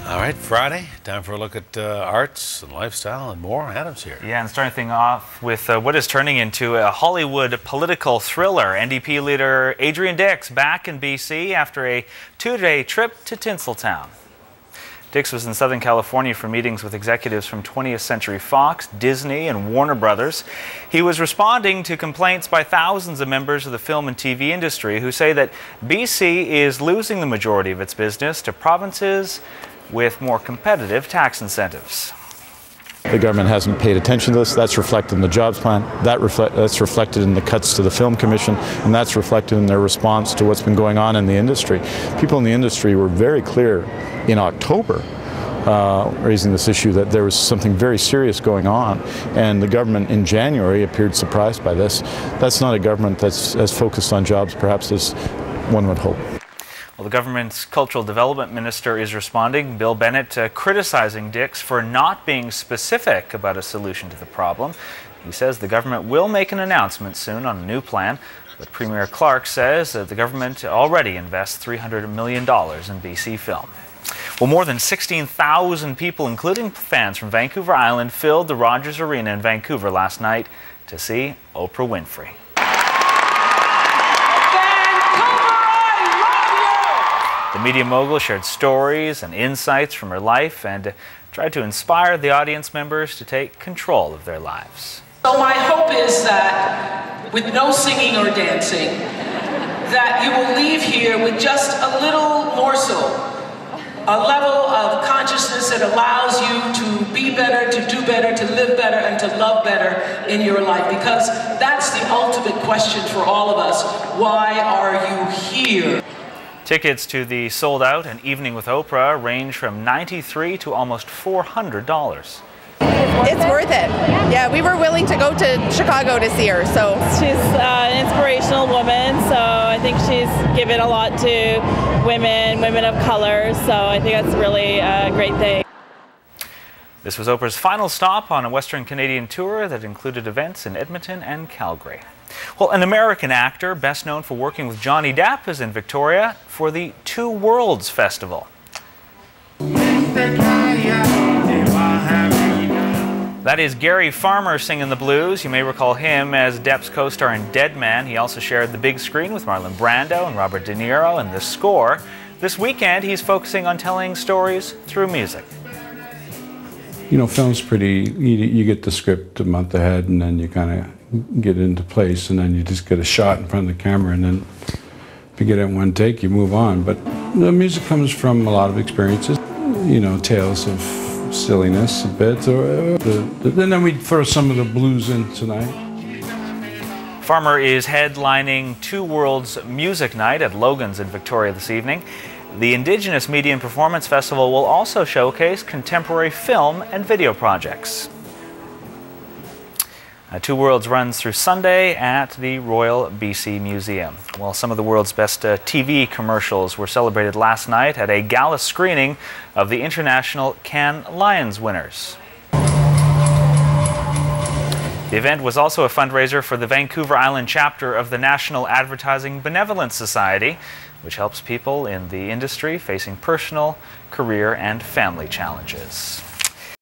All right, Friday, time for a look at arts and lifestyle and more. Adam's here. Yeah, and starting things off with what is turning into a Hollywood political thriller. NDP leader Adrian Dix back in BC after a two-day trip to Tinseltown. Dix was in Southern California for meetings with executives from 20th Century Fox, Disney, and Warner Brothers. He was responding to complaints by thousands of members of the film and TV industry who say that BC is losing the majority of its business to provinces with more competitive tax incentives. The government hasn't paid attention to this. That's reflected in the jobs plan. That's reflected in the cuts to the Film Commission, and that's reflected in their response to what's been going on in the industry. People in the industry were very clear in October, raising this issue that there was something very serious going on, and the government in January appeared surprised by this. That's not a government that's as focused on jobs, perhaps, as one would hope. Well, the government's cultural development minister is responding, Bill Bennett, criticizing Dix for not being specific about a solution to the problem. He says the government will make an announcement soon on a new plan, but Premier Clark says that the government already invests $300 million in BC film. Well, more than 16,000 people, including fans from Vancouver Island, filled the Rogers Arena in Vancouver last night to see Oprah Winfrey. The media mogul shared stories and insights from her life and tried to inspire the audience members to take control of their lives. So my hope is that with no singing or dancing, that you will leave here with just a little morsel, a level of consciousness that allows you to be better, to do better, to live better, and to love better in your life. Because that's the ultimate question for all of us. Why are you here? Tickets to the sold-out An Evening with Oprah range from $93 to almost $400. It's worth it. Yeah, we were willing to go to Chicago to see her. So she's an inspirational woman, so I think she's given a lot to women of color, so I think that's really a great thing. This was Oprah's final stop on a Western Canadian tour that included events in Edmonton and Calgary. Well, an American actor best known for working with Johnny Depp is in Victoria for the Two Worlds Festival. That is Gary Farmer singing the blues. You may recall him as Depp's co-star in Dead Man. He also shared the big screen with Marlon Brando and Robert De Niro in The Score. This weekend, he's focusing on telling stories through music. You know, film's pretty, you get the script a month ahead and then you kind of get it into place and then you just get a shot in front of the camera and then if you get it in one take, you move on. But the music comes from a lot of experiences, you know, tales of silliness a bit, and then we throw some of the blues in tonight. Farmer is headlining Two Worlds Music Night at Logan's in Victoria this evening. The Indigenous Media and Performance Festival will also showcase contemporary film and video projects. Two Worlds runs through Sunday at the Royal BC Museum. Well, some of the world's best TV commercials were celebrated last night at a gala screening of the International Cannes Lions winners. The event was also a fundraiser for the Vancouver Island chapter of the National Advertising Benevolence Society, which helps people in the industry facing personal, career, and family challenges.